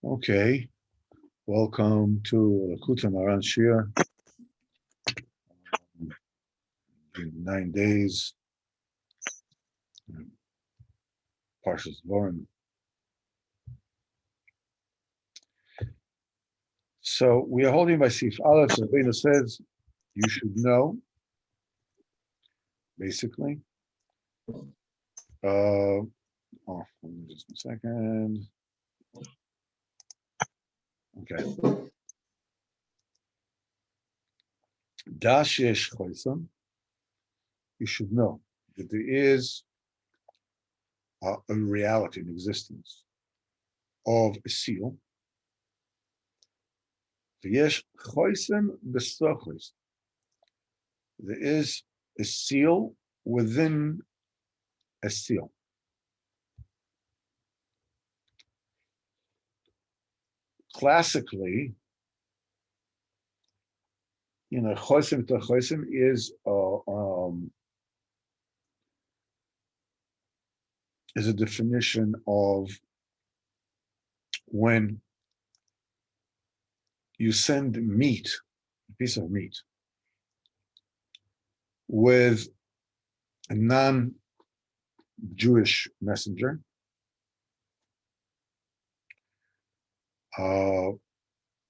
Okay, welcome to Likutey Moharan Shir. 9 days. Parshas Dvorim. So we are holding by Sif Aleph. So Rabbeinu says you should know, basically. Just a second. Okay. Dashesh Choisam. You should know that there is a reality in existence of a seal. V'yesh Choisam b'sochos. There is a seal within a seal. Classically, chosim to chosim is a definition of when you send meat, a piece of meat, with a non-Jewish messenger.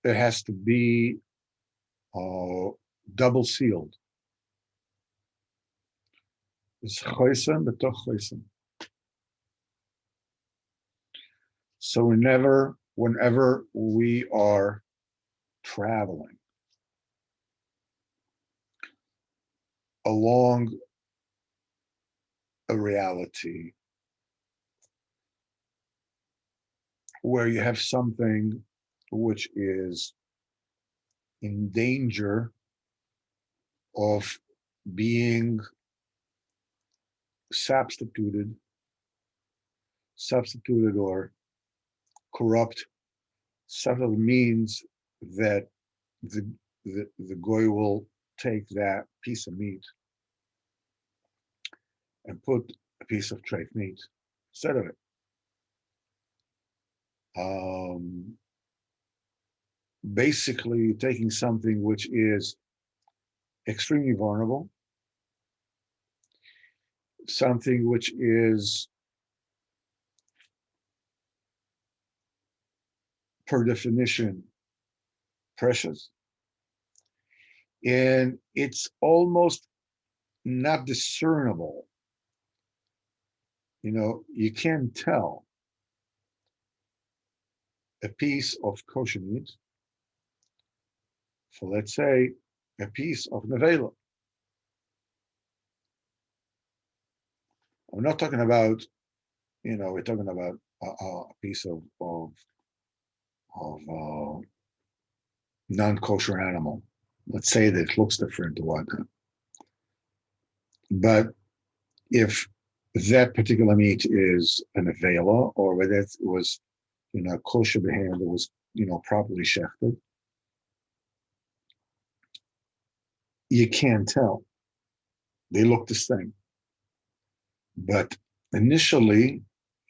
It has to be double sealed. It's chosim b'toch chosim. So whenever we are traveling along a reality where you have something which is in danger of being substituted or corrupt, subtle means that the goy will take that piece of meat and put a piece of treif meat instead of it. Basically taking something which is extremely vulnerable, something which is per definition precious, and it's almost not discernible. You can't tell a piece of kosher meat for, let's say, a piece of nevela. I'm not talking about, we're talking about a piece of non-kosher animal. Let's say that it looks different or whatnot. But if that particular meat is an nevela, or whether it was, kosher behem that was, properly shechted, you can't tell. They look the same. But initially,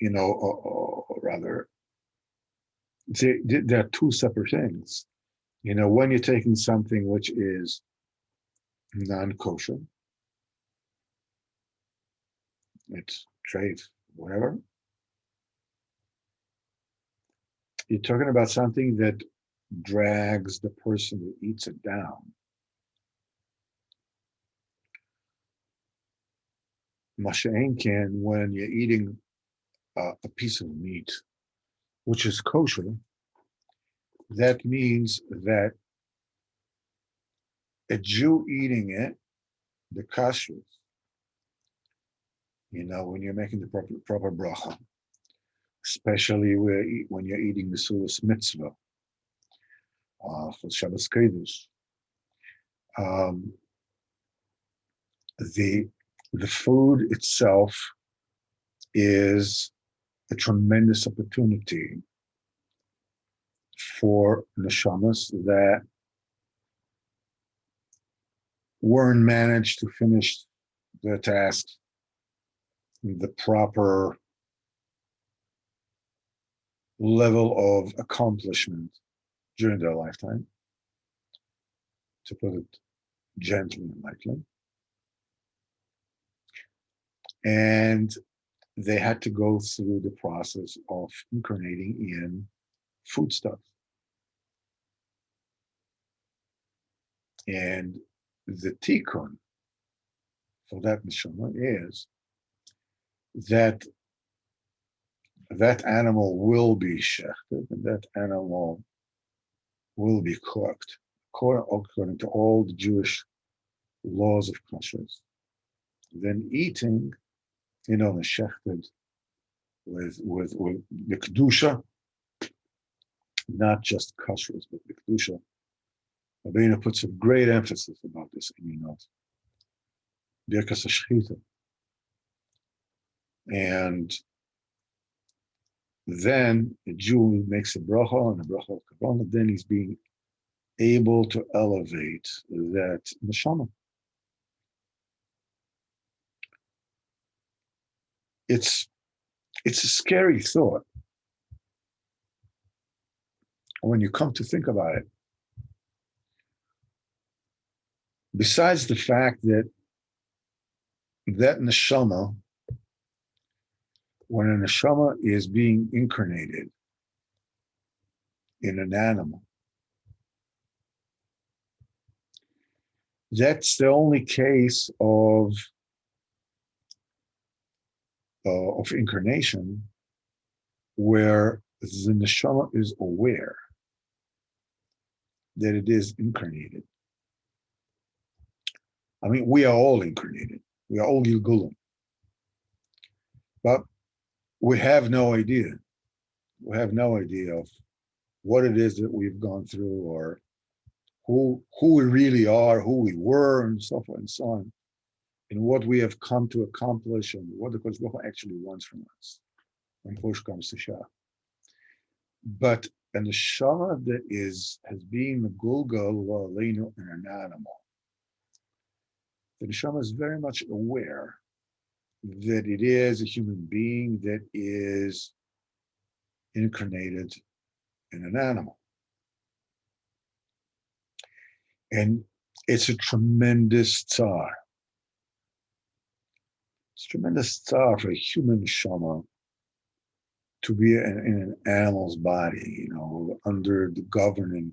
or rather, there are two separate things. When you're taking something which is non-kosher, it's treif, whatever, you're talking about something that drags the person who eats it down. Masha'en can, when you're eating a piece of meat, which is kosher, that means that a Jew eating it, the kashrut, when you're making the proper bracha, especially when you're eating the Sulas mitzvah for Shabbos Kodesh, the food itself is a tremendous opportunity for neshamas that weren't managed to finish their task in the proper level of accomplishment during their lifetime, to put it gently and lightly. And they had to go through the process of incarnating in foodstuffs. And the tikkun for that neshama is that that animal will be shechted, and that animal will be cooked according to all the Jewish laws of kashrus. Then eating, shechted with the kedusha, not just kashrus, but the kedusha. Rabbeinu puts a great emphasis about this in notes. Birkas HaShechita. And then a Jew makes a bracha and a bracha of kavanah, then he's being able to elevate that neshama. It's a scary thought when you come to think about it. Besides the fact that neshama, when a neshama is being incarnated in an animal, that's the only case of incarnation where the neshama is aware that it is incarnated. I mean, we are all incarnated. We are all Gilgulim. But we have no idea. We have no idea of what it is that we've gone through, or who we really are, who we were, and so forth and so on, and what we have come to accomplish, and what the Kodesh Baruch Hu actually wants from us when push comes to shove. But a neshama that has been megulgal aleinu in an animal, the neshama is very much aware that it is a human being that is incarnated in an animal. And it's a tremendous tsar. It's a tremendous tsar for a human neshama to be in an animal's body, under the governing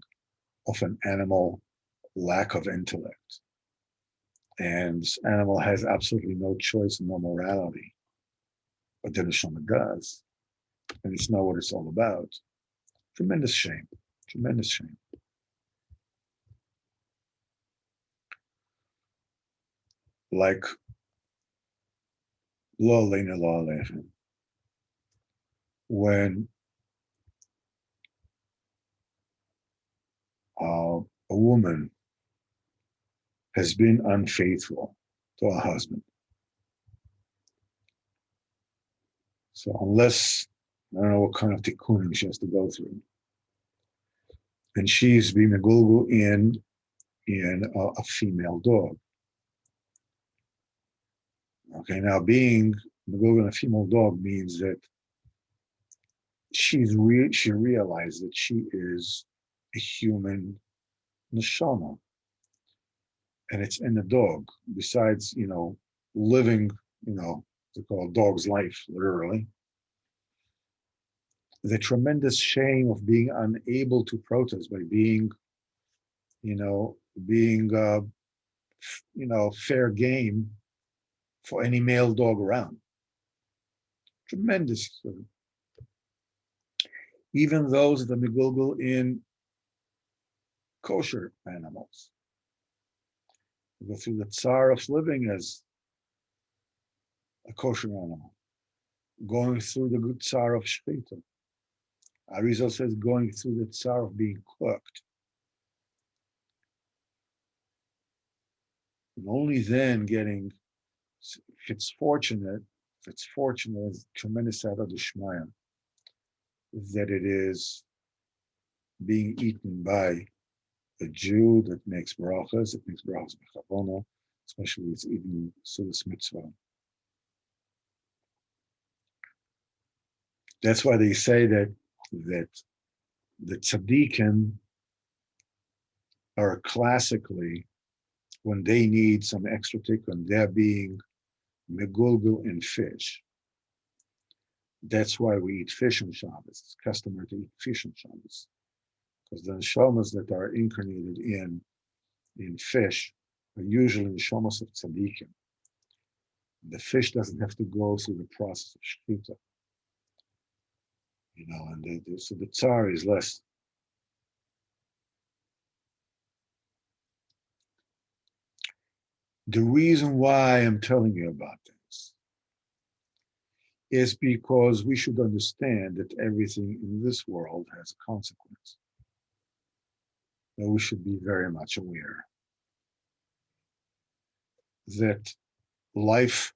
of an animal lack of intellect. And this animal has absolutely no choice and no morality, but the neshama does. And it's not what it's all about. Tremendous shame, tremendous shame. Like, lo aleinu lo aleichem, when a woman has been unfaithful to her husband. So unless, I don't know what kind of tikkunim she has to go through, and she's being a gulgu in a female dog. Okay, now being a gulgu in a female dog means that she realized that she is a human neshama, and it's in the dog. Besides, living, they call a dog's life, literally. The tremendous shame of being unable to protest by being fair game for any male dog around. Tremendous. Even those that are megulgul in kosher animals go through the tsar of living as a kosher animal, going through the good tsar of shechita. Arizal says going through the tsar of being cooked. And only then getting, if it's fortunate, it's tremendous out of the shmaya that it is being eaten by a Jew that makes brachas, b'chavona, especially it's eating sudas mitzvah. That's why they say that that the tzaddikim are classically, when they need some extra tikkun, they're being megulgul in fish. That's why we eat fish on Shabbos. It's customary to eat fish on Shabbos, because the neshamas that are incarnated in fish are usually neshamas of tzaddikim. The fish doesn't have to go through the process of shechita, and so the tsar is less. The reason why I'm telling you about this is because we should understand that everything in this world has a consequence. And we should be very much aware that life,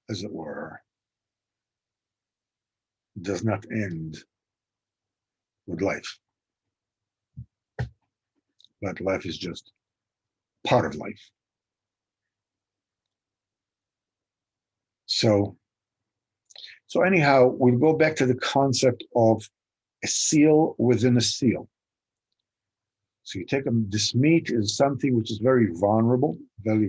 as it were, does not end with life. But life is just part of life. So anyhow, we'll go back to the concept of a seal within a seal. So you take this meat is something which is very vulnerable, and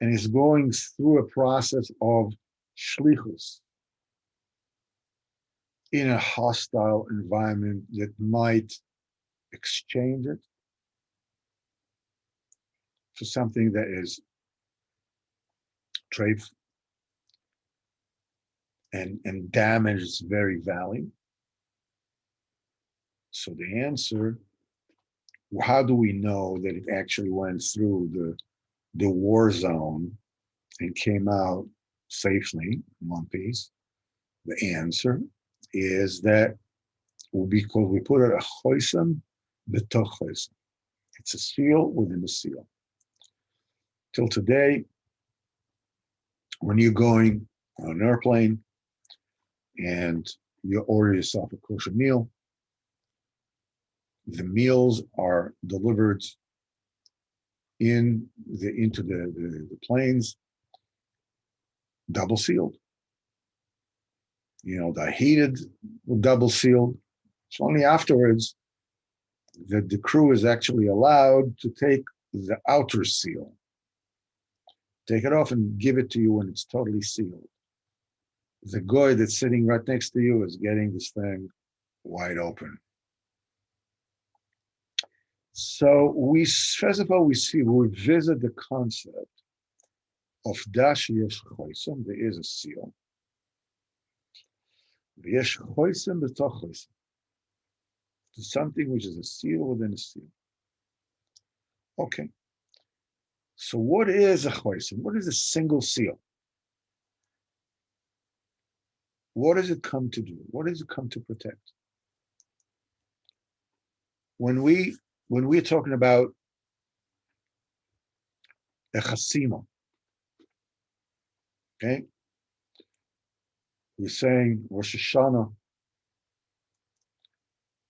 is going through a process of shlichus in a hostile environment that might exchange it for something that is treif and damage its very value. So the answer, how do we know that it actually went through the war zone and came out safely in one piece? The answer is that because we put it a choisem b'toch choisem. It's a seal within a seal. Till today, when you're going on an airplane and you order yourself a kosher meal, the meals are delivered into the planes, double sealed. They're heated, double sealed. So only afterwards that the crew is actually allowed to take the outer seal, take it off and give it to you when it's totally sealed. The guy that's sitting right next to you is getting this thing wide open. So first of all, we visit the concept of dash yesh choisem. There is a seal. Yesh choisem b'toch choisem. Something which is a seal within a seal. Okay. So what is a choisem? What is a single seal? What does it come to do? What does it come to protect? When we're talking about a chasima, okay, we're saying Rosh Hashanah,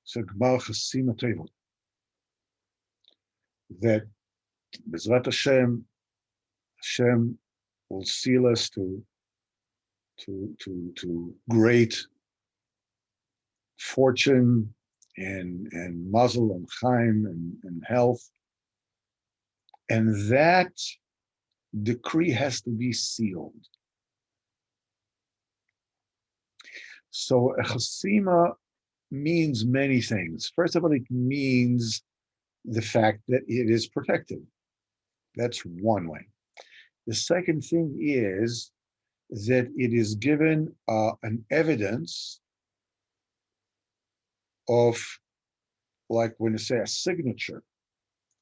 so Gmar Chasima Tevot, that Bezrat Hashem will seal us to great fortune and mazel and chaim and health, and that decree has to be sealed. So a chasima means many things. First of all, it means the fact that it is protected. That's one way. The second thing is that it is given an evidence of, like when you say a signature,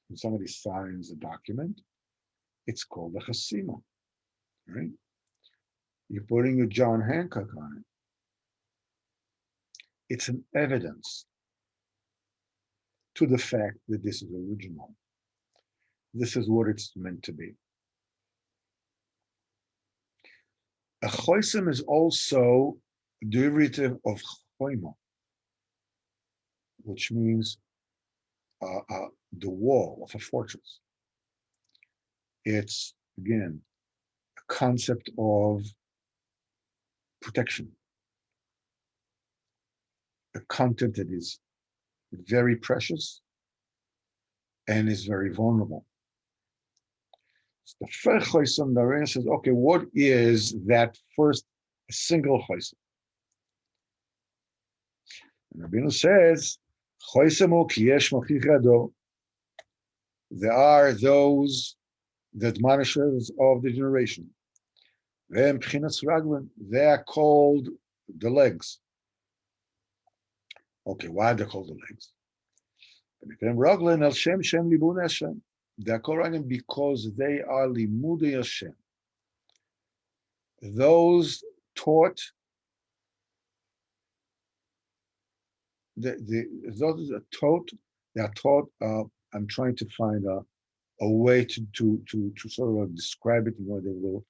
when somebody signs a document, it's called a chasima, right? You're putting your John Hancock on it. It's an evidence to the fact that this is original. This is what it's meant to be. A choisem is also a derivative of choima, which means the wall of a fortress. It's, again, a concept of protection. a content that is very precious and is very vulnerable. So the first choisam, the Rebbeinu says, okay, what is that first single choisam? And Rabbeinu says, choisamu ki yesh machich gadol. There are those, the admonishers of the generation. They are called the legs. Okay, why are they called the legs? They are called raglan because they are limudei Hashem. Those taught, those are taught, they are taught. I'm trying to find a way to sort of describe it in order they will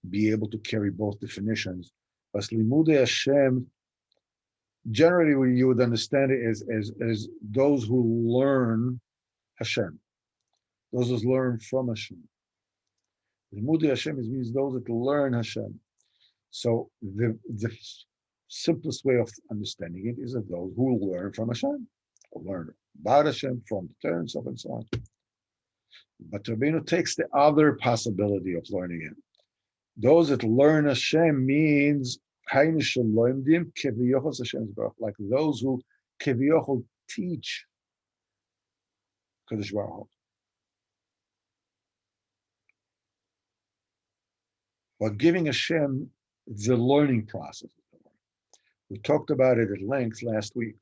be able to carry both definitions. But limudei Hashem, generally, you would understand it as those who learn Hashem, those who learn from Hashem. Limudei Hashem means those that learn Hashem. So the simplest way of understanding it is that those who learn from Hashem, or learn about Hashem from the Torah and so on and so on. But Rabbeinu takes the other possibility of learning it. Those that learn Hashem means like those who keviyochol teach Kadosh Baruch Hu. But giving Hashem the learning process. We talked about it at length last week.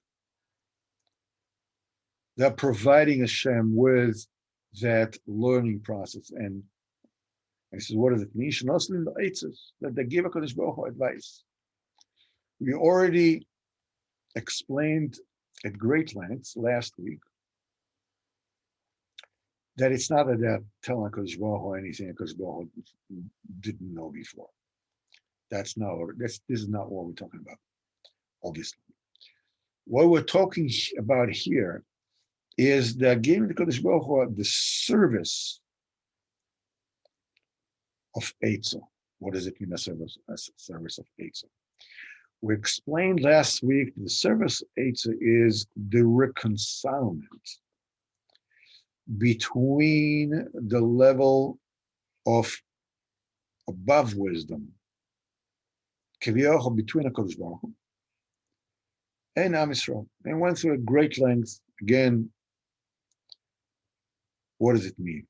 They're providing Hashem with that learning process. And he says, what does it mean? That they give a Kadosh Baruch Hu advice. We already explained at great lengths last week that it's not that they're telling Kadosh Baruch Hu anything Kadosh Baruch Hu didn't know before. This is not what we're talking about, obviously. What we're talking about here is they're giving the Kadosh Baruch Hu the service of Eitzah. What does it mean, a service of Eitzah? We explained last week the service of Eitzah is the reconcilement between the level of above wisdom, kiviyachol, between HaKadosh Baruch Hu and Am Yisrael. And went through a great length. Again, what does it mean?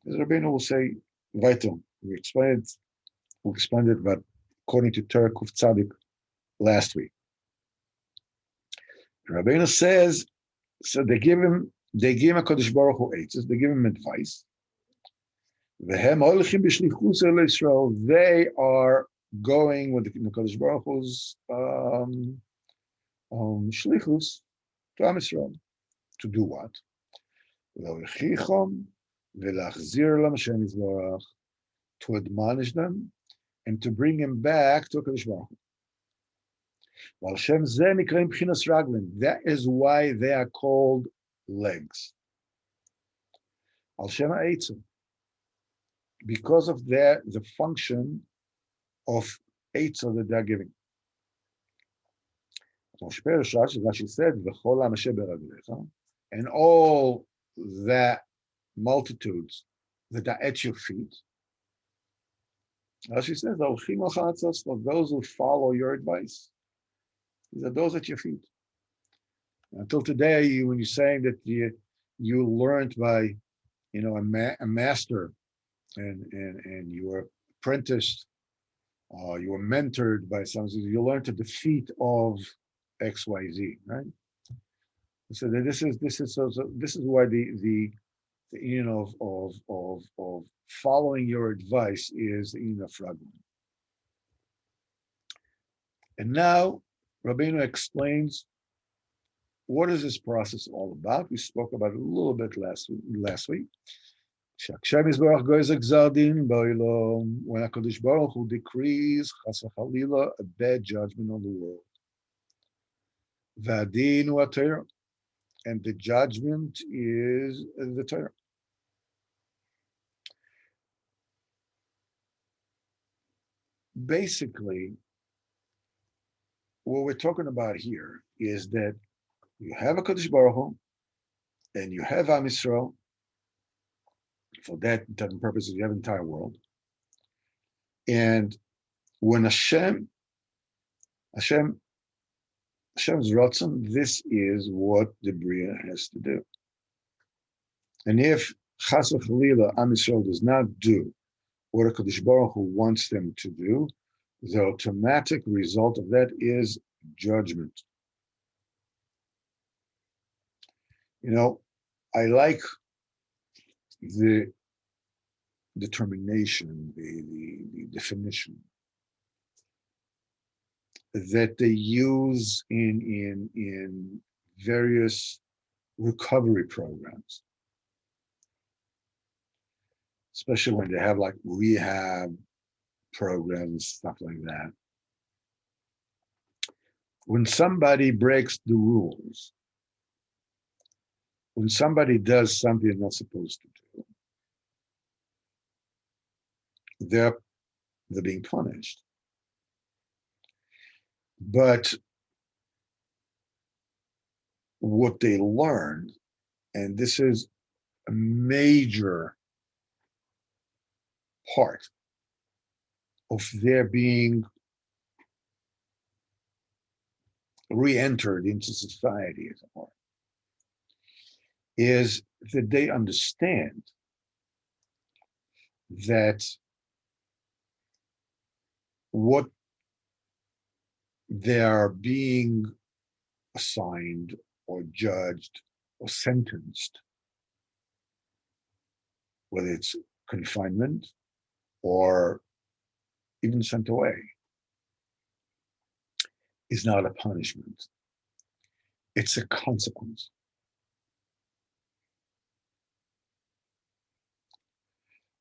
As Rabbeinu will say, Vaitel, we explained it, but according to Torah Kuf Tzadik last week. Rabbeinu says, so they give him a Kadosh Baruch Hu eitzes, they give him advice. They are going with the Kadosh Baruch Hu's shlichus to Am Yisrael. To do what? To admonish them and to bring him back to Kadosh Baruch Hu. That is why they are called legs. Al Shem Eitzah, because of the function of Eitzah that they're giving. Rashi said, and all that multitudes that are at your feet. Rashi says, those who follow your advice. These are those at your feet. Until today, when you're saying that you learned by, a master, and you were apprenticed, you were mentored by someone, you learned to defeat of X, Y, Z, right? So this is why the of following your advice is the fragment. And now Rabbeinu explains what is this process all about. We spoke about it a little bit last week. When HaKadosh Baruch Hu decrees chas v'chalila a bad judgment on the world, v'adin hu Torah, and the judgment is the Torah. Basically, what we're talking about here is that you have a Kadosh Baruch Hu, and you have Am Yisrael. For that certain purposes, you have the entire world. And when Hashem, Hashem's Ratzon, this is what the Bria has to do. And if Chas v'Chalila, Am Yisrael does not do what a Kadosh Baruch Hu wants them to do, the automatic result of that is judgment. You know, I like the determination, the definition that they use in various recovery programs, especially when they have like rehab programs, stuff like that. When somebody breaks the rules, when somebody does something they're not supposed to do, they're being punished. But what they learned, and this is a major part of their being re-entered into society, as it were, is that they understand that what they are being assigned or judged or sentenced, whether it's confinement or even sent away, is not a punishment. It's a consequence.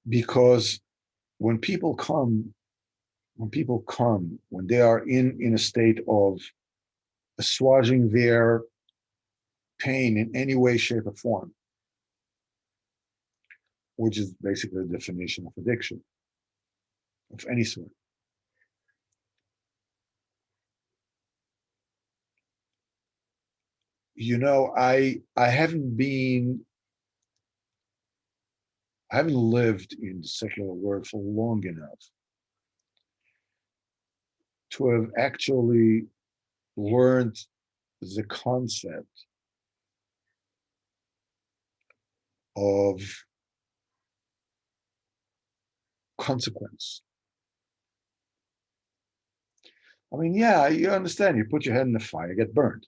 Because when they are in a state of assuaging their pain in any way, shape, or form, which is basically the definition of addiction of any sort. You know, I haven't lived in the secular world for long enough to have actually learned the concept of consequence. I mean, yeah, you understand, you put your head in the fire, get burned.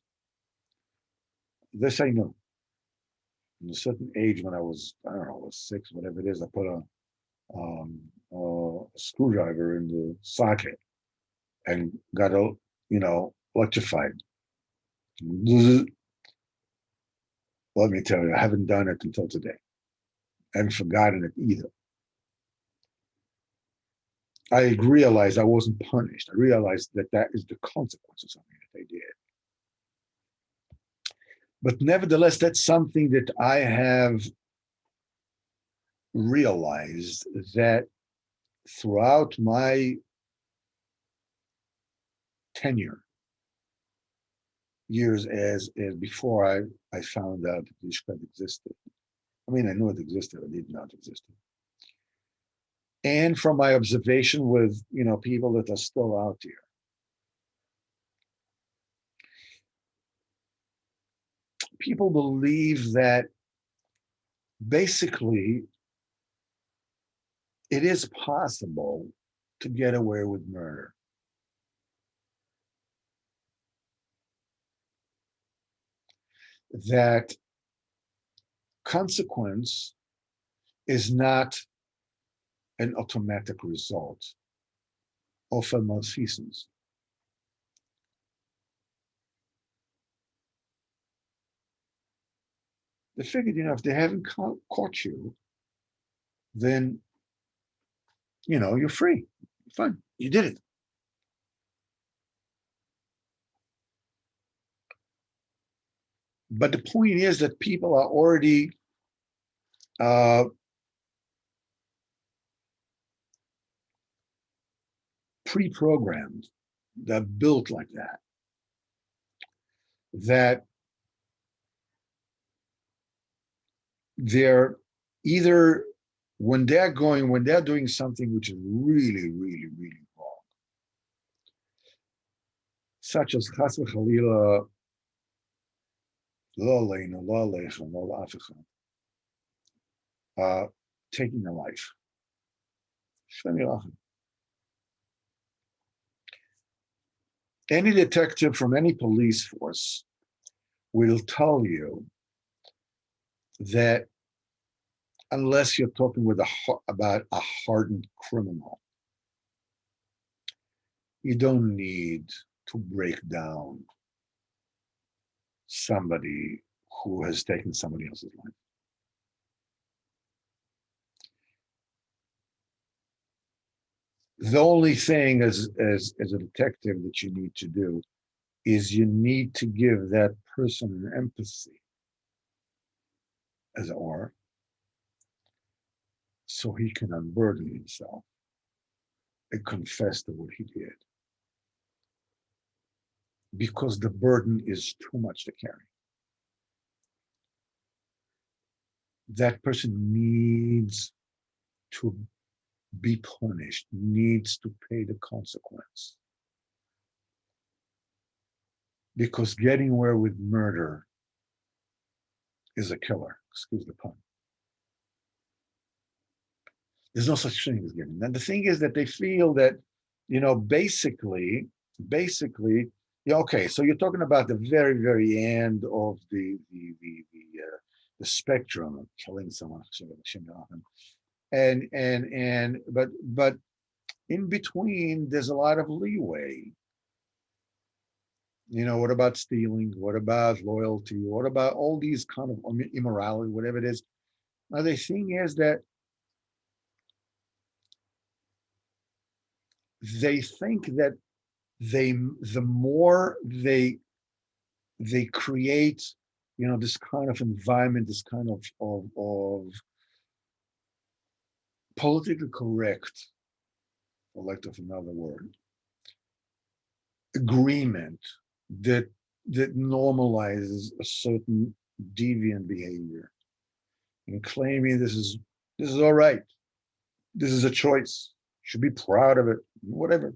This I know. At a certain age, when I was, I don't know, 6, whatever it is, I put a screwdriver in the socket and got, electrified. Let me tell you, I haven't done it until today. I haven't forgotten it either. I realized I wasn't punished. I realized that that is the consequence of something that they did. But nevertheless, that's something that I have realized that throughout my tenure, years as before I found out that the Yishkad existed. I mean, I knew it existed, I didn't know it existed. And from my observation with, people that are still out there, people believe that basically it is possible to get away with murder. That consequence is not an automatic result of a malfeasance. They figured, if they haven't caught you, then, you're free. Fine, you did it. But the point is that people are already pre-programmed. They're built like that. that they're either when they're doing something which is really, really, really wrong, such as chas v'chalila, lo aleinu, lo alechem, lo la'af echad, taking a life. Shem yirachem. Any detective from any police force will tell you that unless you're talking about a hardened criminal, you don't need to break down somebody who has taken somebody else's life. The only thing as a detective that you need to do is you need to give that person an empathy, as it were, so he can unburden himself and confess to what he did. Because the burden is too much to carry. That person needs to be punished, needs to pay the consequence. Because getting away with murder is a killer, excuse the pun. There's no such thing as getting. And the thing is that they feel that, basically, yeah, okay, so you're talking about the very, very end of the spectrum of killing someone, but in between, there's a lot of leeway. What about stealing? What about loyalty? What about all these kind of immorality, whatever it is? Now, the thing is that they think that the more they create, this kind of environment, this kind of politically correct, for lack of another word, agreement that normalizes a certain deviant behavior and claiming this is all right. This is a choice. You should be proud of it, whatever.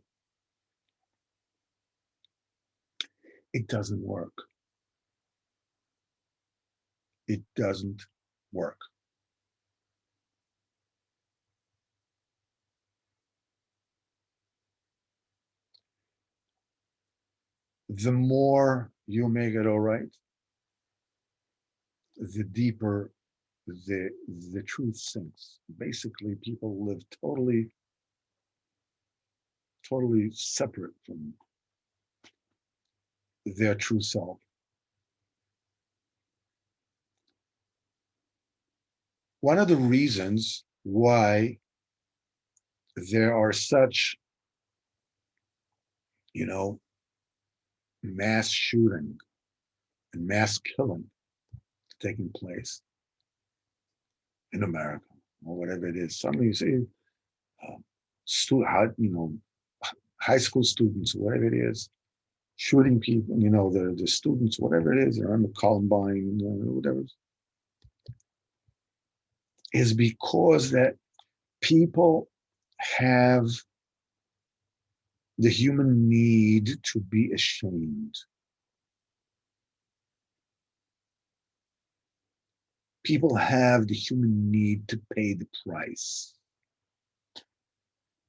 It doesn't work. It doesn't work. The more you make it all right, the deeper the truth sinks. Basically, people live totally separate from their true self. One of the reasons why there are such, mass shooting and mass killing taking place in America or whatever it is. Some of you say, high school students, whatever it is, shooting people, the students, whatever it is, they're on the Columbine, whatever, is because that people have the human need to be ashamed. People have the human need to pay the price.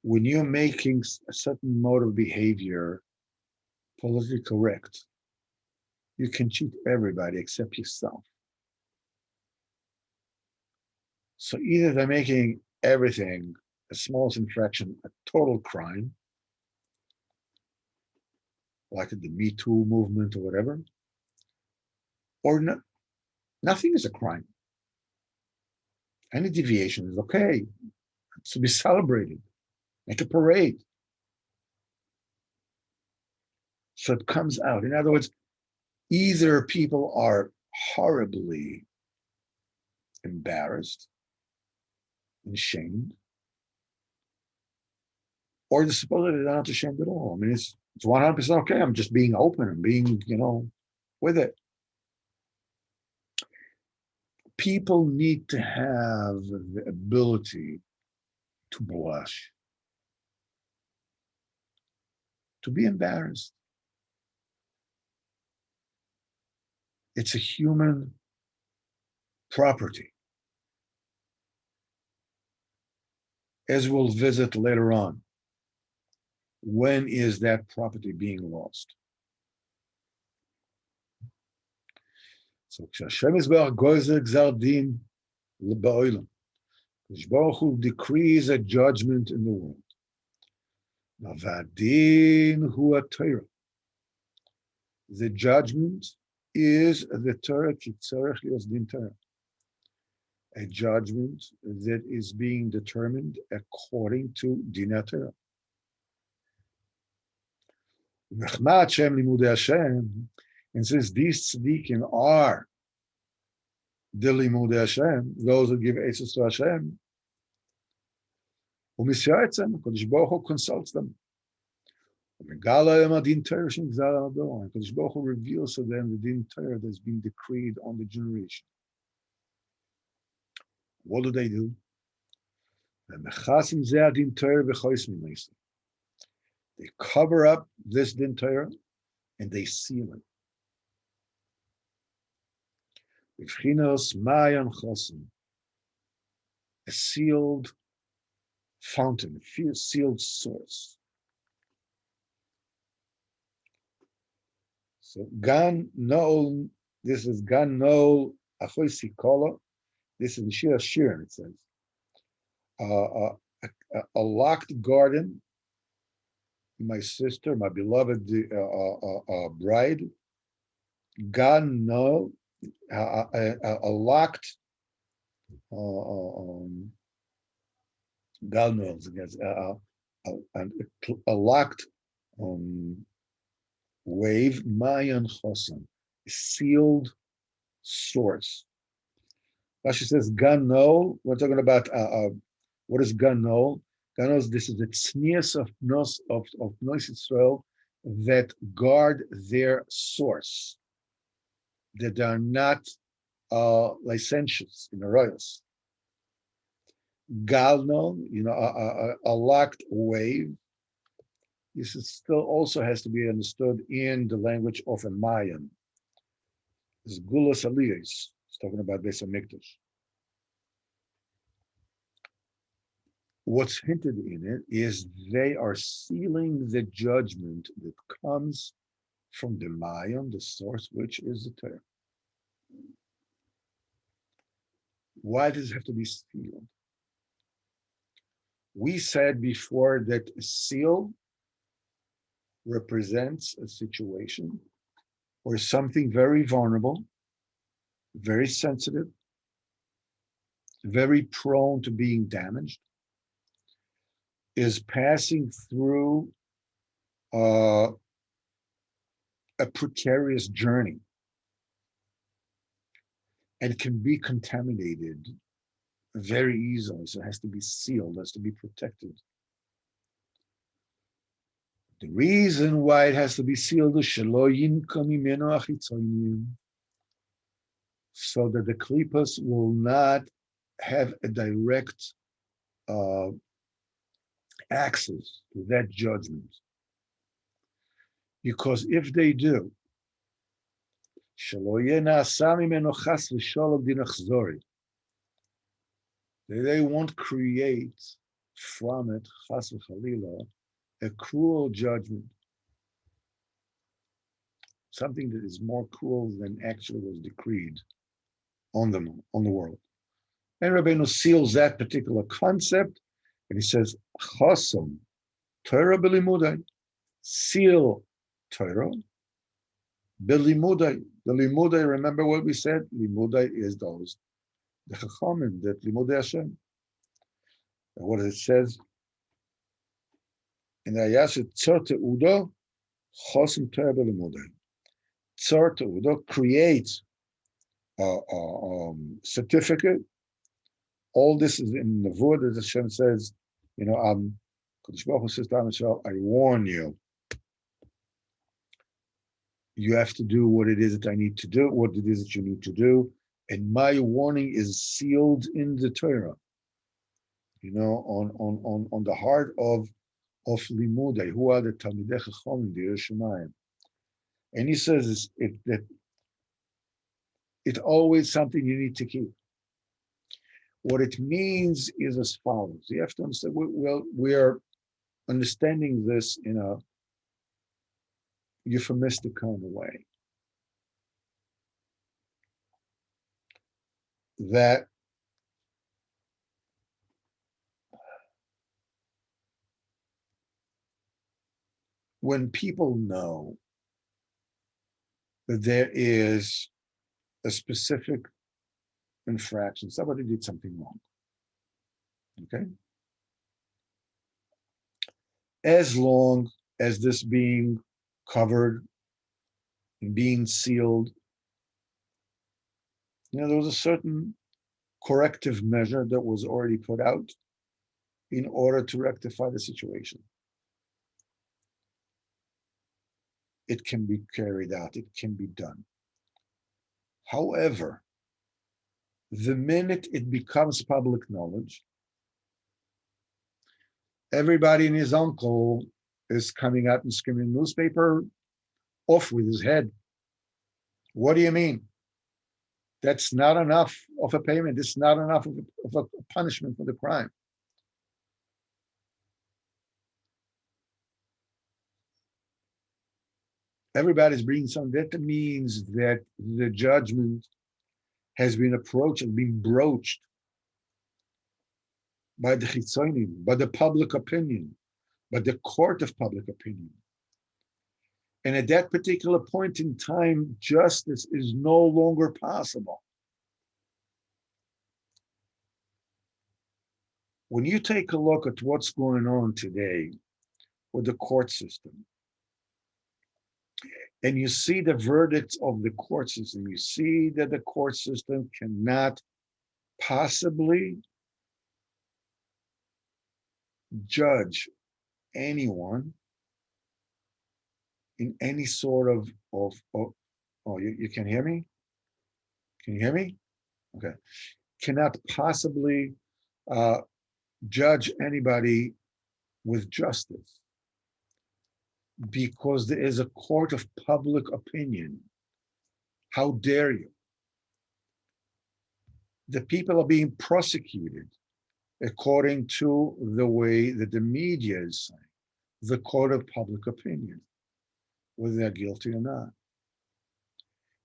When you're making a certain mode of behavior politically correct, you can cheat everybody except yourself. So either they're making everything, the smallest infraction, a total crime, like the Me Too movement or whatever, or nothing is a crime. Any deviation is okay. It's to be celebrated. Make a parade. So it comes out. In other words, either people are horribly embarrassed and shamed, or they're supposedly not ashamed at all. I mean, it's 100% okay. I'm just being open and being, with it. People need to have the ability to blush, to be embarrassed. It's a human property, as we'll visit later on. When is that property being lost? So, Hashem is Gzar Din Ba'olam. Baruch Hu decrees a judgment in the world. Navadin hu Torah. The judgment is the Torah kitzarech lios din Torah. A judgment that is being determined according to Din Torah. V'chmat Shem limudei Hashem, and since these tzaddikim are the limudei Hashem, those who give access to Hashem, Kodesh Baruch Hu consults them. And Kodesh Baruch Hu reveals to them the Din Torah that's been decreed on the generation. What do? They cover up this Din Torah and they seal it. A sealed fountain, a sealed source. So Gan Noel, this is Gan Noel Achoy Sikola. This is Shir Shirin, it says. A locked garden, my sister, my beloved bride. Gan Noel, a locked Gan Noel, a locked wave, Mayan Chosan, a sealed source. Rashi says Gan Noel. We're talking about what is Gan Noel? Gan Noel, this is the tznius of Bnos Yisrael that guard their source, that are not licentious in arroyos. Gal Noel, a locked wave. This is still also has to be understood in the language of a Mayan. This is Gulas Aliyah. It's talking about Beis HaMikdash. What's hinted in it is they are sealing the judgment that comes from the Mayan, the source, which is the Torah. Why does it have to be sealed? We said before that a seal represents a situation where something very vulnerable, very sensitive, very prone to being damaged, is passing through a precarious journey and can be contaminated very easily. So it has to be sealed, has to be protected. The reason why it has to be sealed is so that the klipas will not have a direct access to that judgment. Because if they do, they won't create from it, chas v'chalila, a cruel judgment, something that is more cruel than actually was decreed on the world. And Rabbeinu seals that particular concept, and he says, Chosam, Torah b'limudai, seal Torah, b'limudai. The limudai, remember what we said? Limudai is those, the chachamim, that limudai Hashem. And what it says, in the Ayasha, Tzor Te'udo, Chosam Torah b'limudai. Tzor Te'udo creates a certificate. All this is in the Vud, that Hashem says, Kodesh Baruch Hu says to Am Yisrael, I warn you. You have to do what it is that I need to do, what it is that you need to do. And my warning is sealed in the Torah, on the heart of Limudei, who are the Talmidei Chachamim, the Yerushalayim. And he says that it's always something you need to keep. What it means is as follows. You have to understand, we are understanding this in a euphemistic kind of way. That when people know that there is a specific infraction, somebody did something wrong, okay? As long as this being covered and being sealed, there was a certain corrective measure that was already put out in order to rectify the situation. It can be carried out, it can be done. However, the minute it becomes public knowledge, everybody and his uncle is coming out and screaming, newspaper, off with his head. What do you mean? That's not enough of a payment. It's not enough of a punishment for the crime. Everybody's bringing something. That means that the judgment has been approached and been broached by the chitzonim, by the public opinion, by the court of public opinion. And at that particular point in time, justice is no longer possible. When you take a look at what's going on today with the court system, and you see the verdicts of the court system, you see that the court system cannot possibly judge anyone in any sort of you can hear me? Can you hear me? Okay. Cannot possibly judge anybody with justice because there is a court of public opinion. How dare you? The people are being prosecuted according to the way that the media is saying, the court of public opinion, whether they're guilty or not.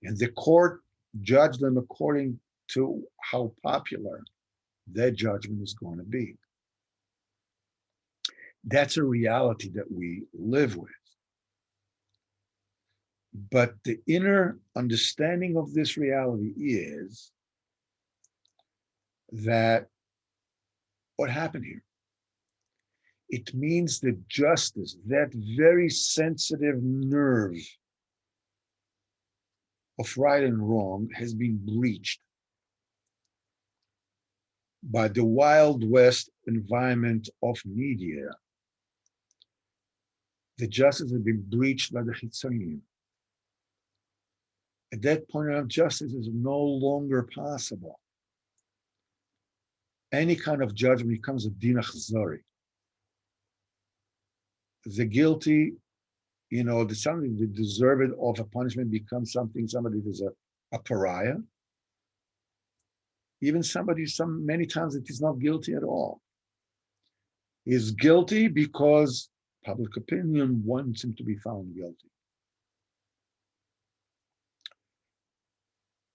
And the court judged them according to how popular their judgment is going to be. That's a reality that we live with. But the inner understanding of this reality is that what happened here? It means that justice, that very sensitive nerve of right and wrong, has been breached by the Wild West environment of media. The justice has been breached by the Chitzonim. At that point on, justice is no longer possible. Any kind of judgment becomes a din achzari. The guilty, something that deserve it of a punishment becomes somebody who's a pariah. Even many times it is not guilty at all. He is guilty because public opinion wants him to be found guilty.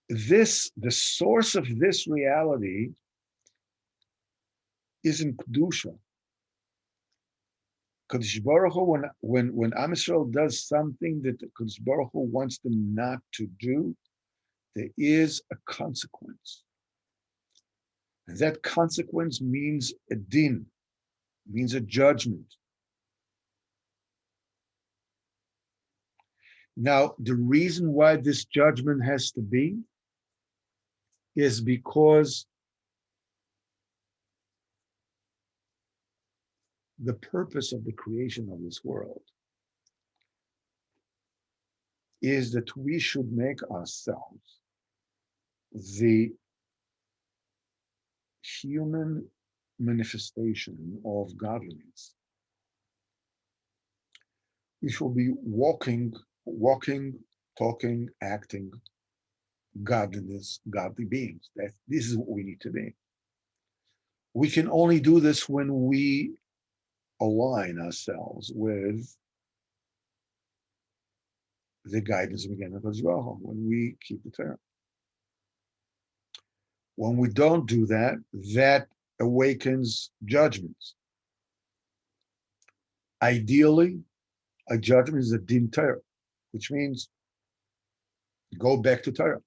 The source of this reality is in Kedusha. Kadosh Baruch Hu, when Am Yisrael does something that Kadosh Baruch Hu wants them not to do, there is a consequence. And that consequence means a din, means a judgment. Now, the reason why this judgment has to be is because the purpose of the creation of this world is that we should make ourselves the human manifestation of godliness. We should be walking, talking, acting godliness, godly beings. This is what we need to be. We can only do this when we align ourselves with the guidance of again as well, when we keep the Torah. When we don't do that, that awakens judgments. Ideally, a judgment is a din Torah, which means go back to Torah.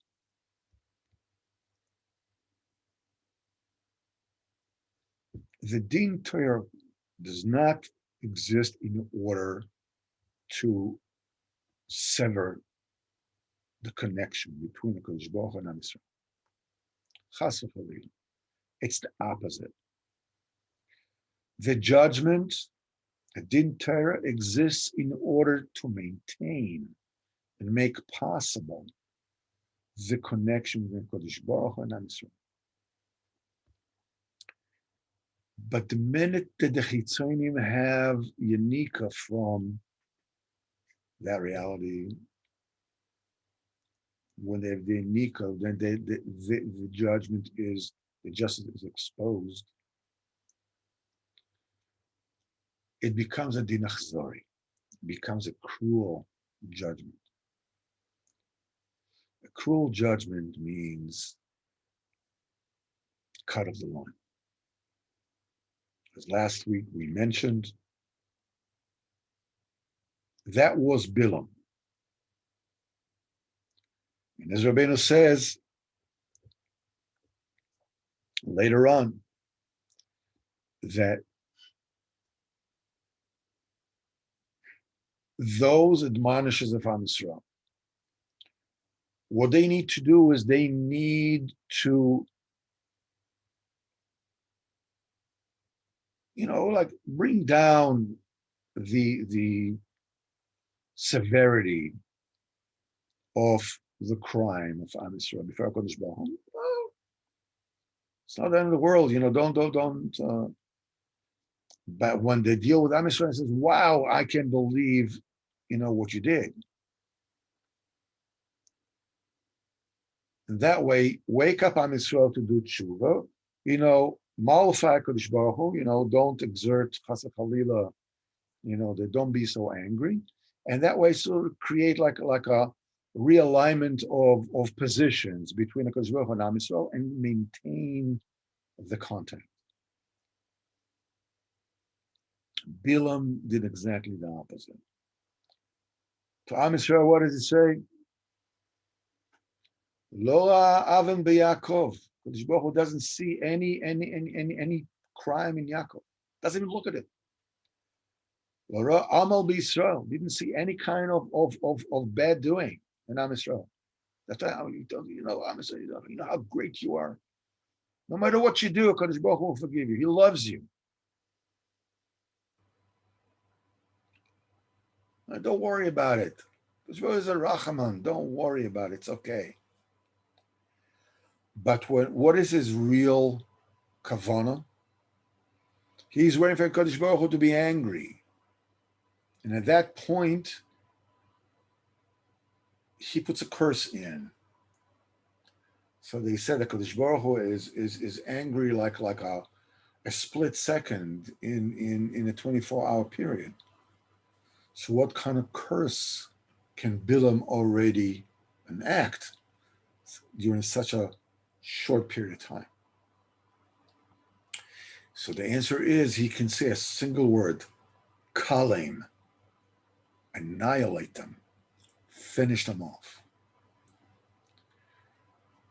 The din Torah does not exist in order to sever the connection between the Kodesh Baruch Hu and Am Yisrael. Chas v'chalila. It's the opposite. The judgment, the din Torah, exists in order to maintain and make possible the connection between Kodesh Baruch Hu and Am Yisrael. But the minute that the Chitzonim have Yanika from that reality, when they have the Yanika, then the judgment is, the justice is exposed. It becomes a din achzori, becomes a cruel judgment. A cruel judgment means cut of the line. As last week we mentioned, that was Bilam. And as Rabbeinu says later on, that those admonishes of Am Yisrael, what they need to do is they need to, like bring down the severity of the crime of Am Yisrael before HaKadosh Baruch Hu. Well, it's not the end of the world, don't. But when they deal with Am Yisrael, it says, "Wow, I can't believe, what you did." And that way, wake up Am Yisrael to do tshuva. Mollify HaKadosh Baruch Hu. Don't exert chas v'chalila. They don't be so angry, and that way sort of create like a realignment of positions between HaKadosh Baruch Hu and Am Yisrael, and maintain the contact. Bilam did exactly the opposite. To Am Yisrael, what does it say? Lo avim beYaakov. HaKadosh Baruch Hu doesn't see any crime in Yaakov. Doesn't even look at it. Lo ra amal b'Yisrael. Didn't see any kind of bad doing in Am Yisrael. That's how he tells you, Am Yisrael, you know how great you are. No matter what you do, HaKadosh Baruch Hu will forgive you. He loves you. Don't worry about it. HaKadosh Baruch Hu is a Rachaman. Don't worry about it. It's okay. But what is his real kavanah? He's waiting for HaKadosh Baruch Hu to be angry. And at that point, he puts a curse in. So they said that HaKadosh Baruch Hu is angry like a split second in a 24-hour period. So what kind of curse can Bilam already enact during such a short period of time? So the answer is he can say a single word, kalem, annihilate them, finish them off.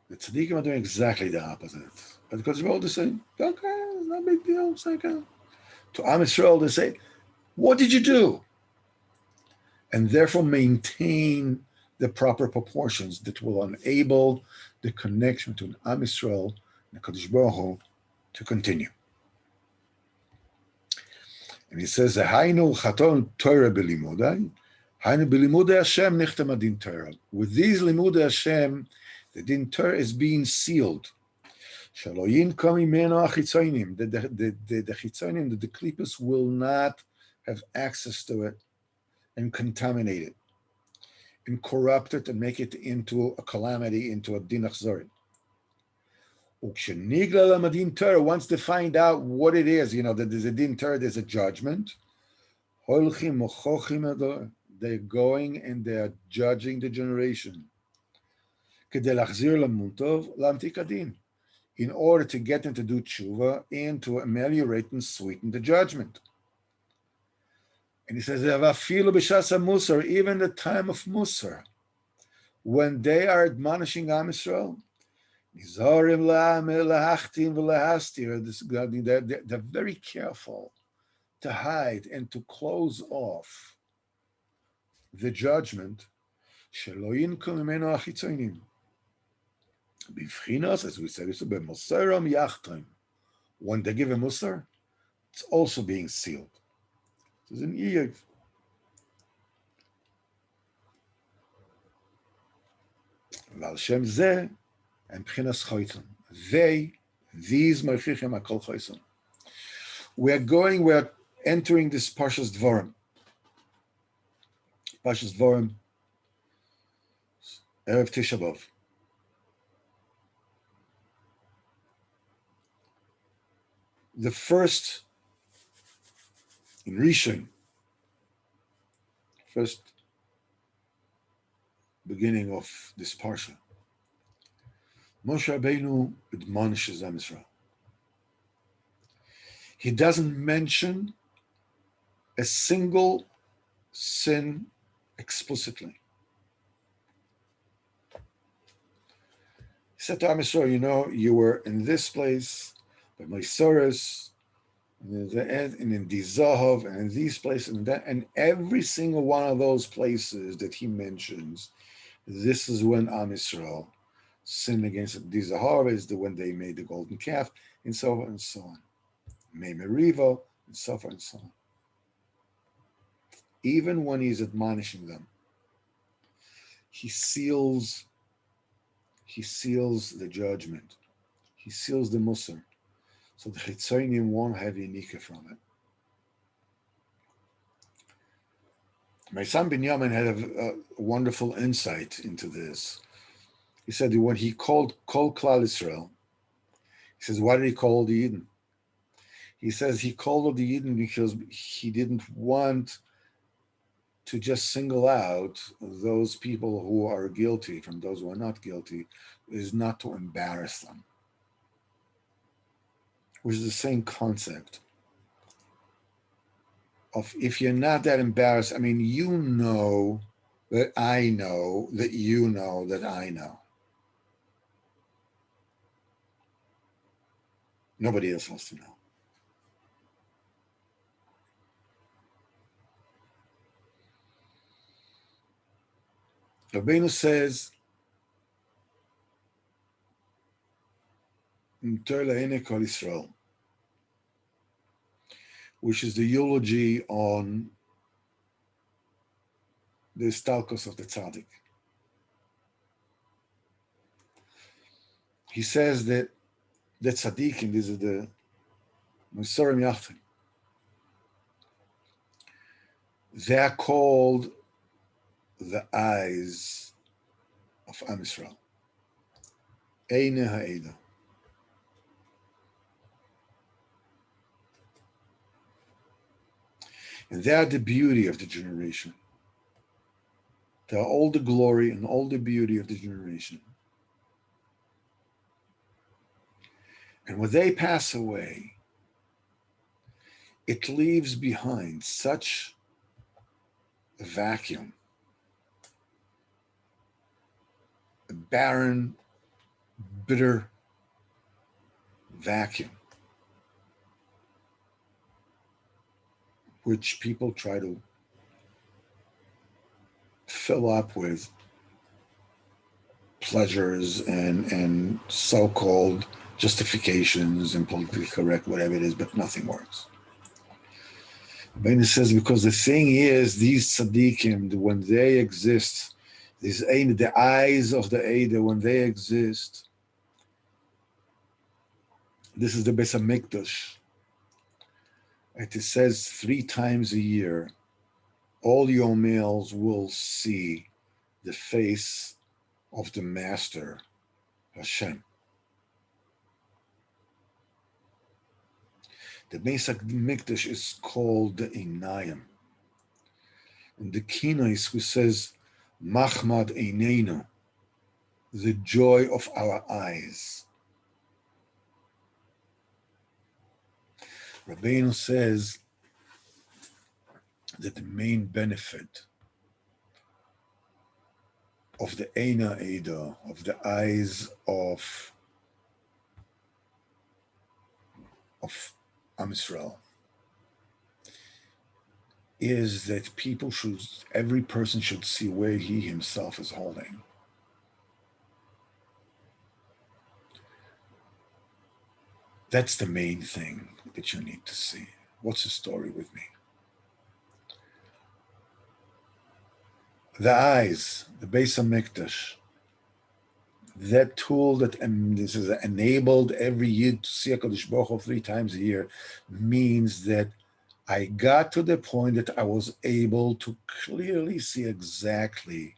The tzaddikim are doing exactly the opposite. But because we're all the same, okay, it's not a big deal, it's okay. To Am Yisrael, they say, what did you do? And therefore maintain the proper proportions that will enable the connection between Am Yisrael and HaKadosh Baruch Hu to continue. And he says, "Hainu chaton Torah belimodai, With these limudei Hashem, the din Torah is being sealed. The chitzonim, the klippos will not have access to it and contaminate it and corrupt it and make it into a calamity, into a din achzorin. Once they find out what it is, that there's a din Torah, there's a judgment. They're going and they're judging the generation in order to get them to do tshuva and to ameliorate and sweeten the judgment. And he says, even the time of Musar, when they are admonishing Am Yisrael, they're very careful to hide and to close off the judgment. As we said, when they give a Musar, it's also being sealed. This is an Iyov. And these Marchichim Akol Choyson. We're entering this Parshas Dvarim. Parshas Dvarim, Erev Tisha B'Av. The first in Rishon, first beginning of this parsha, Moshe Rabbeinu admonishes Am Yisrael. He doesn't mention a single sin explicitly. He said to Am Yisrael, you were in this place, by Moisaris, and in Dizahov, and in these places, and every single one of those places that he mentions, this is when Am Yisrael sinned against Dizahov, is when they made the golden calf, and so on and so on. May Merivo, and so forth and so on. Even when he's admonishing them, he seals the judgment. He seals the Musar. So the Chitzonim won't have Yanika from it. My son Binyamin had a wonderful insight into this. He said that when he called Kol Klal Yisrael, he says, why did he call the Yidden? He says he called the Yidden because he didn't want to just single out those people who are guilty from those who are not guilty, is not to embarrass them. Which is the same concept of if you're not that embarrassed, you know that I know that you know that I know. Nobody else wants to know. Rabbeinu says, Israel, which is the eulogy on the Stalkos of the Tzaddik. He says that the Tzaddikim, these are the Mosarim Yachtim, they are called the eyes of Am Yisrael. Eine Ha'eda. And they are the beauty of the generation. They are all the glory and all the beauty of the generation. And when they pass away, it leaves behind such a vacuum, a barren, bitter vacuum, which people try to fill up with pleasures and so-called justifications and politically correct, whatever it is, but nothing works. Bena says, because the thing is, these tzaddikim, when they exist, the eyes of the Eidah, when they exist, this is the Beis HaMikdash. It says 3 times a year, all your males will see the face of the Master, Hashem. The Beis HaMikdash is called the Einayim. And the Kinais, who says, Machmad Eineinu, the joy of our eyes. Rabbeinu says that the main benefit of the Eina Eidah, of the eyes of Am Yisrael, is that every person should see where he himself is holding. That's the main thing that you need to see. What's the story with me? The eyes, the Beis HaMikdash, that tool that this is enabled every Yid to see HaKadosh Baruch Hu 3 times a year, means that I got to the point that I was able to clearly see exactly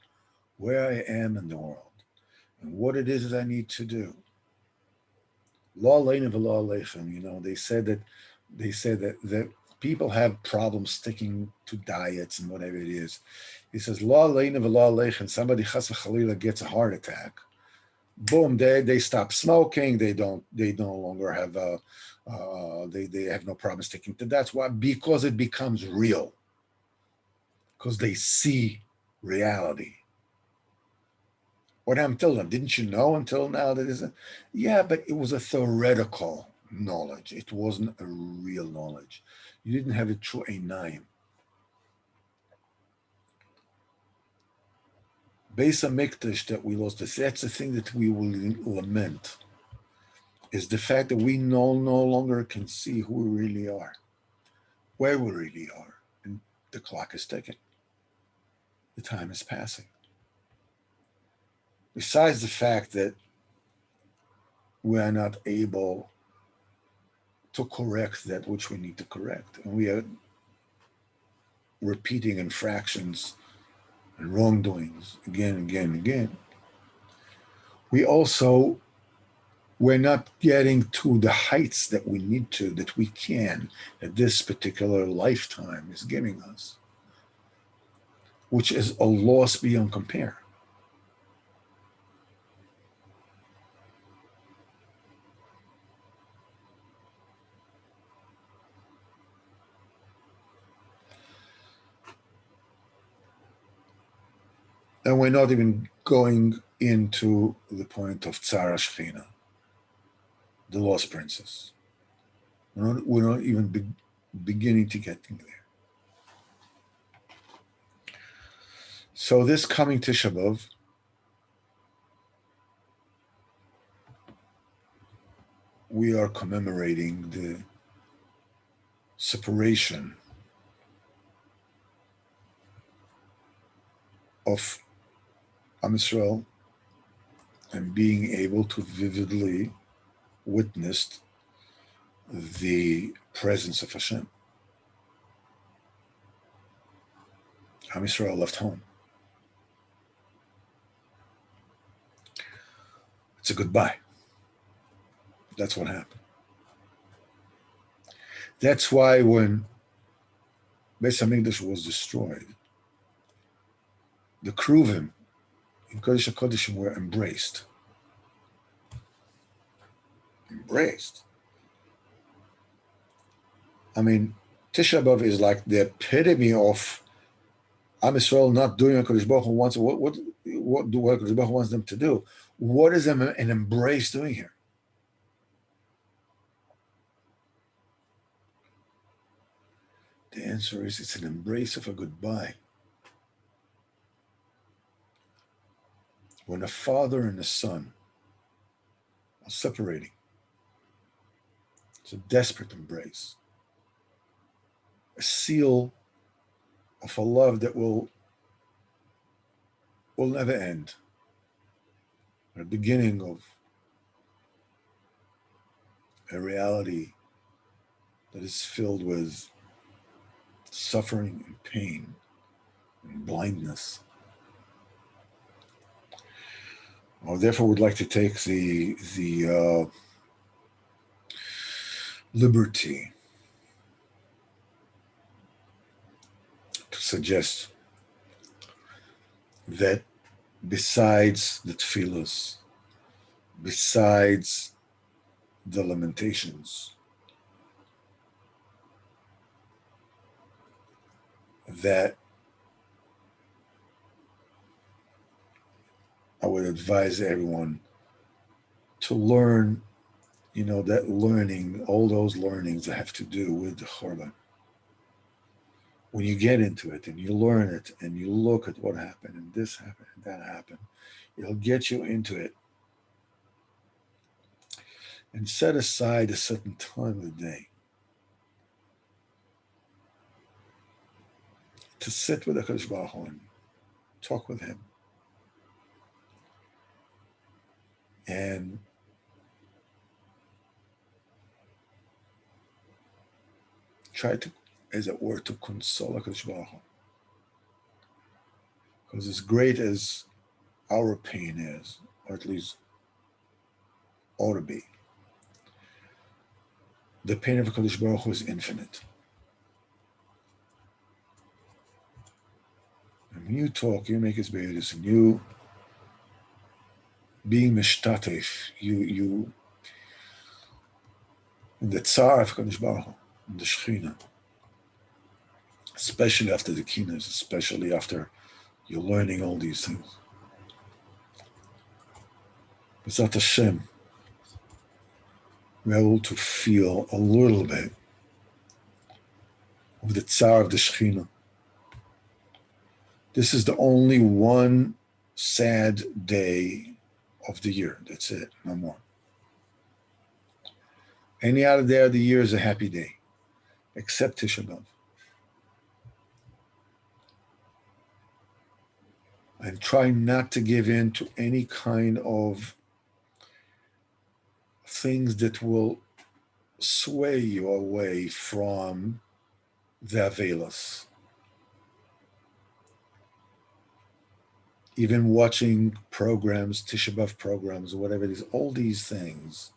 where I am in the world and what it is that I need to do. Law aleinu v'lo aleichem, they said that people have problems sticking to diets and whatever it is. He says, Law aleinu v'lo aleichem, somebody chas v'chalila gets a heart attack. Boom, they stop smoking. They no longer have they have no problem sticking to that. Why? Because it becomes real. Because they see reality. What happened till them? Didn't you know until now that isn't? Yeah, but it was a theoretical knowledge. It wasn't a real knowledge. You didn't have a true einayim. Beis HaMikdash that we lost, that's the thing that we will lament, is the fact that we no longer can see who we really are, where we really are. And the clock is ticking. The time is passing. Besides the fact that we are not able to correct that which we need to correct, and we are repeating infractions and wrongdoings again and again and again, we're not getting to the heights that we need to, that we can, that this particular lifetime is giving us, which is a loss beyond compare. And we're not even going into the point of Tzara Shechina, the lost princess. We're not even beginning to get there. So this coming Tisha B'Av, we are commemorating the separation of Am Yisrael and being able to vividly witness the presence of Hashem. Am Yisrael left home. It's a goodbye. That's what happened. That's why when Beis HaMikdash was destroyed, the Kruvim in Kodesh HaKodeshim were embraced. I mean, Tisha B'Av is like the epitome of Am Yisrael not doing what Kodesh Baruch Hu wants. What Kodesh Baruch Hu wants them to do? What is an embrace doing here? The answer is it's an embrace of a goodbye. When a father and a son are separating, it's a desperate embrace. a seal of a love that will never end. The beginning of a reality that is filled with suffering and pain and blindness. Therefore, would like to take the liberty to suggest that besides the tefillos, besides the lamentations, that I would advise everyone to learn, that learning, all those learnings that have to do with the Chorban. When you get into it and you learn it and you look at what happened and this happened and that happened, it'll get you into it. And set aside a certain time of the day to sit with HaKadosh Baruch Hu and talk with him. And try to, as it were, to console HaKadosh Baruch Hu. Because as great as our pain is, or at least ought to be, the pain of HaKadosh Baruch Hu is infinite. And when you talk, you make his beidus, and you being mishtatef, you in the tsar of HaKadosh Baruch Hu, in the Shechina, especially after the kinas, especially after you're learning all these things. B'ezrat Hashem, we're able to feel a little bit of the tsar of the Shechina. This is the only one sad day of the year. That's it, no more. Any other day of the year is a happy day, except Tisha B'Av. And try not to give in to any kind of things that will sway you away from the Avelos. Even watching programs, Tisha B'Av programs, or whatever it is, all these things,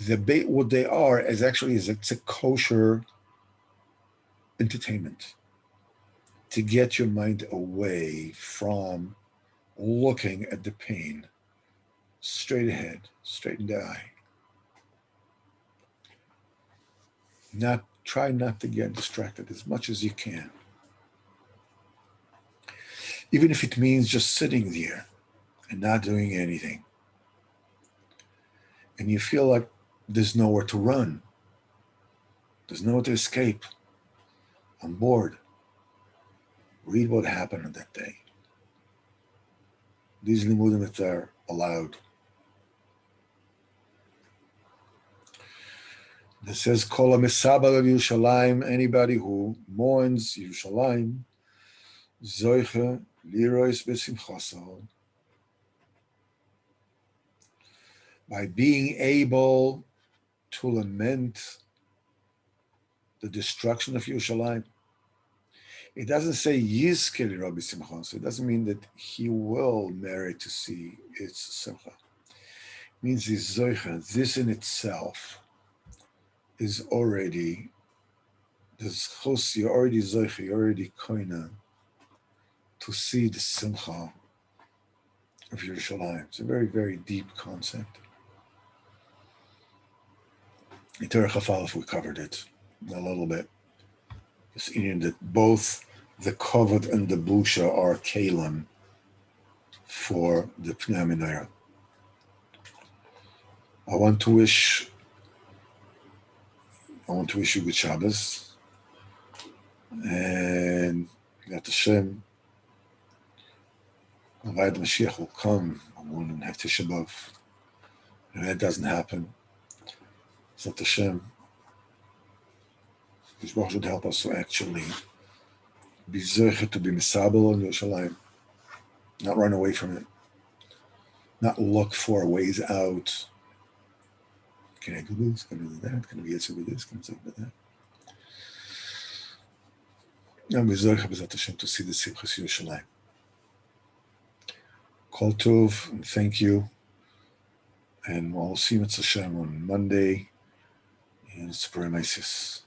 what they are is actually it's a kosher entertainment to get your mind away from looking at the pain straight ahead, straight in the eye. Try not to get distracted as much as you can. Even if it means just sitting there and not doing anything. And you feel like there's nowhere to run. There's nowhere to escape. I'm bored. Read what happened on that day. These limudim that are allowed. It says, Kol ha-mesabel al Yerushalayim, anybody who mourns Yerushalayim, zoiche lirois b'simchaso, by being able to lament the destruction of Yerushalayim. It doesn't say Yizke lirois b'simchaso. It doesn't mean that he will merit to see its simcha. It means this zoiche, this in itself, is already this chos, you're already zoiche, you're already koina to see the simcha of Yerushalayim. It's a very, very deep concept. In Terech HaFalef, we covered it a little bit. This Indian that both the kovod and the busha are kalim for the Pnei Menorah. I want to wish you good Shabbos, and Yat Hashem, Avad Mashiach will come. We won't have Tisha B'Av. If that doesn't happen, Yat Hashem, Baruch should help us to actually be zeichet to be misabel on Yerushalayim, not run away from it, not look for ways out. Can I do this? Can I do that? Can I be answered with this? Can I say with that? And be zeichet b'zat Hashem to see the Simchas Yerushalayim. Kol tov, and thank you. And we'll see Mitzvah Hashem on Monday in Spur Mesis.